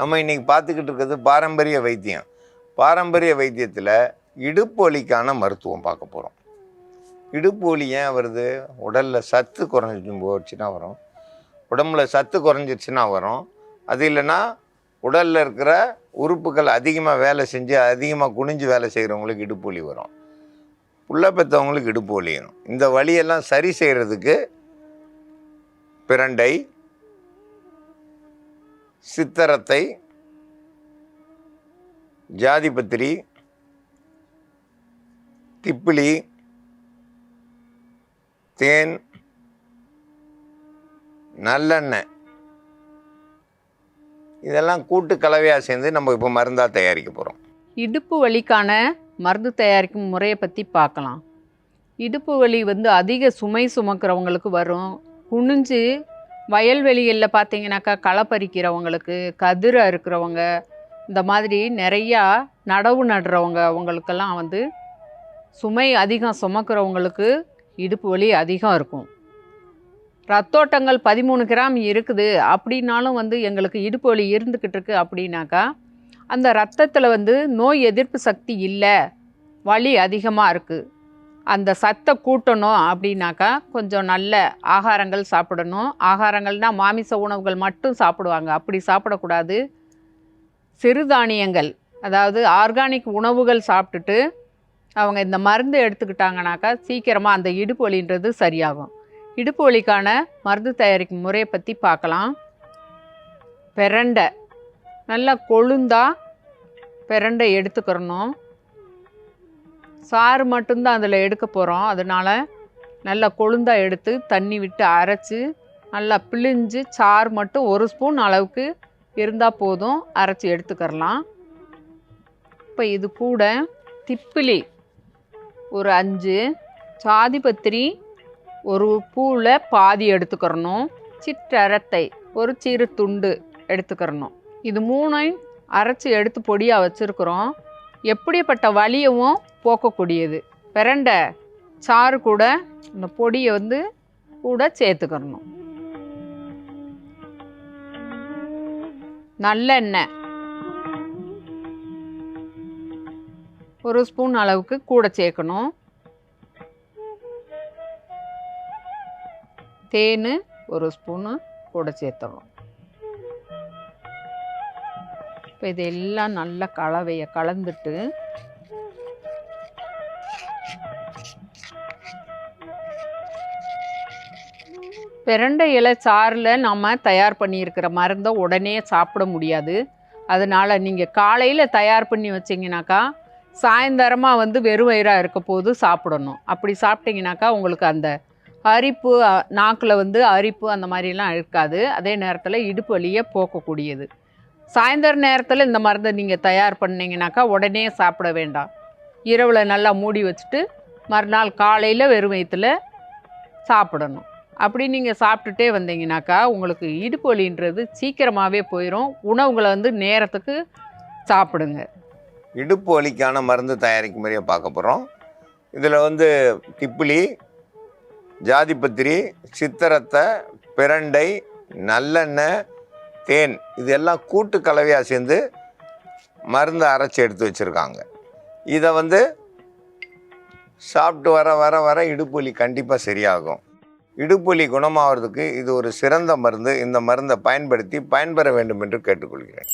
நம்ம இன்றைக்கி பார்த்துக்கிட்டு இருக்கிறது பாரம்பரிய வைத்தியம். பாரம்பரிய வைத்தியத்தில் இடுப்பு வலிக்கான மருத்துவம் பார்க்க போகிறோம். இடுப்பு வலி ஏன் வருது? உடலில் சத்து குறைஞ்சி போச்சுன்னா வரும், உடம்புல சத்து குறைஞ்சிருச்சுன்னா வரும். அது இல்லைன்னா உடலில் இருக்கிற உறுப்புகள் அதிகமாக வேலை செஞ்சு அதிகமாக குனிஞ்சு வேலை செய்கிறவங்களுக்கு இடுப்பு வலி வரும். புள்ள பெற்றவங்களுக்கு இடுப்பு வலி வரும். இந்த வலியெல்லாம் சரி செய்கிறதுக்கு பிரண்டை, சித்தரத்தை, ஜாதிபத்திரி, திப்பிலி, தேன், நல்லெண்ணெய் இதெல்லாம் கூட்டு கலவையாக சேர்ந்து நம்ம இப்போ மருந்தாக தயாரிக்க போகிறோம். இடுப்பு வலிக்கான மருந்து தயாரிக்கும் முறையை பற்றி பார்க்கலாம். இடுப்பு வலி அதிக சுமை சுமக்கிறவங்களுக்கு வரும். குனிஞ்சு வயல்வெளிகளில் பார்த்தீங்கன்னாக்கா களை பறிக்கிறவங்களுக்கு, கதிர் அறுக்கிறவங்க, இந்த மாதிரி நிறையா நடவு நடுறவங்க, அவங்களுக்கெல்லாம் சுமை அதிகம் சுமக்கிறவங்களுக்கு இடுப்பு வலி அதிகம் இருக்கும். ரத்தோட்டங்கள் 13 கிராம் இருக்குது அப்படின்னாலும் எங்களுக்கு இடுப்பு வலி இருந்துக்கிட்டு இருக்கு அப்படின்னாக்கா அந்த ரத்தத்தில் நோய் எதிர்ப்பு சக்தி இல்லை, வலி அதிகமாக இருக்குது. அந்த சத்தை கூட்டணும் அப்படின்னாக்கா கொஞ்சம் நல்ல ஆகாரங்கள் சாப்பிடணும். ஆகாரங்கள்னால் மாமிச உணவுகள் மட்டும் சாப்பிடுவாங்க, அப்படி சாப்பிடக்கூடாது. சிறுதானியங்கள், அதாவது ஆர்கானிக் உணவுகள் சாப்பிட்டுட்டு அவங்க இந்த மருந்து எடுத்துக்கிட்டாங்கனாக்கா சீக்கிரமாக அந்த இடுப்பு வலின்றது சரியாகும். இடுப்பு வலிக்கான மருந்து தயாரிக்கும் முறையை பற்றி பார்க்கலாம். பிரண்டை நல்லா கொழுந்தா பிரண்டை எடுத்துக்கிறணும். சாறு மட்டும்தான் அதில் எடுக்க போகிறோம். அதனால் நல்லா கொழுந்தா எடுத்து தண்ணி விட்டு அரைச்சி நல்லா பிழிஞ்சு சாறு மட்டும் 1 ஸ்பூன் அளவுக்கு இருந்தால் போதும், அரைச்சி எடுத்துக்கிறலாம். இப்போ இது கூட திப்பிலி ஒரு 5, ஜாதிபத்திரி ஒரு பூவில் பாதி எடுத்துக்கிறணும், சிற்றரத்தை ஒரு சிறு துண்டு எடுத்துக்கிறணும். இது 3ஐயும் அரைச்சி எடுத்து பொடியாக வச்சுருக்குறோம். எப்படிப்பட்ட வலியவும் போக்கக்கூடியது. பிரண்டை சாறு கூட இந்த பொடியை கூட சேர்த்துக்கிறணும். நல்லெண்ணெய் 1 ஸ்பூன் அளவுக்கு கூட சேர்க்கணும். தேன் 1 ஸ்பூனு கூட சேர்த்துறோம். இப்போ இதெல்லாம் நல்ல கலவையை கலந்துட்டு பிரண்டை இலை சாறில் நம்ம தயார் பண்ணியிருக்கிற மருந்தை உடனே சாப்பிட முடியாது. அதனால் நீங்கள் காலையில் தயார் பண்ணி வச்சிங்கனாக்கா சாயந்தரமாக வெறும் வயிறாக இருக்க போது சாப்பிடணும். அப்படி சாப்பிட்டிங்கனாக்கா உங்களுக்கு அந்த அரிப்பு, நாக்கில் அரிப்பு அந்த மாதிரிலாம் இருக்காது. அதே நேரத்தில் இடுப்பு வலியை போக்கக்கூடியது. சாயந்தர நேரத்தில் இந்த மருந்தை நீங்கள் தயார் பண்ணிங்கனாக்கா உடனே சாப்பிட வேண்டாம். இரவில் நல்லா மூடி வச்சுட்டு மறுநாள் காலையில் வெறும் வயிற்றுல சாப்பிடணும். அப்படி நீங்கள் சாப்பிட்டுட்டே வந்தீங்கனாக்கா உங்களுக்கு இடுப்பு வலின்றது சீக்கிரமாகவே போயிடும். உணவுகளை நேரத்துக்கு சாப்பிடுங்க. இடுப்பு வலிக்கான மருந்து தயாரிக்கும் முறையை பார்க்க போகிறோம். இதில் திப்பிலி, ஜாதிபத்திரி, சித்தரத்தை, பிரண்டை, நல்லெண்ணெய், தேன் இதெல்லாம் கூட்டு கலவையாக சேர்ந்து மருந்து அரைச்சி எடுத்து வச்சுருக்காங்க. இதை சாப்பிட்டு வர வர வர இடுப்பு வலி கண்டிப்பாக சரியாகும். இடுப்பு வலி குணமாகிறதுக்கு இது ஒரு சிறந்த மருந்து. இந்த மருந்தை பயன்படுத்தி பயன்பெற வேண்டும் என்று கேட்டுக்கொள்கிறேன்.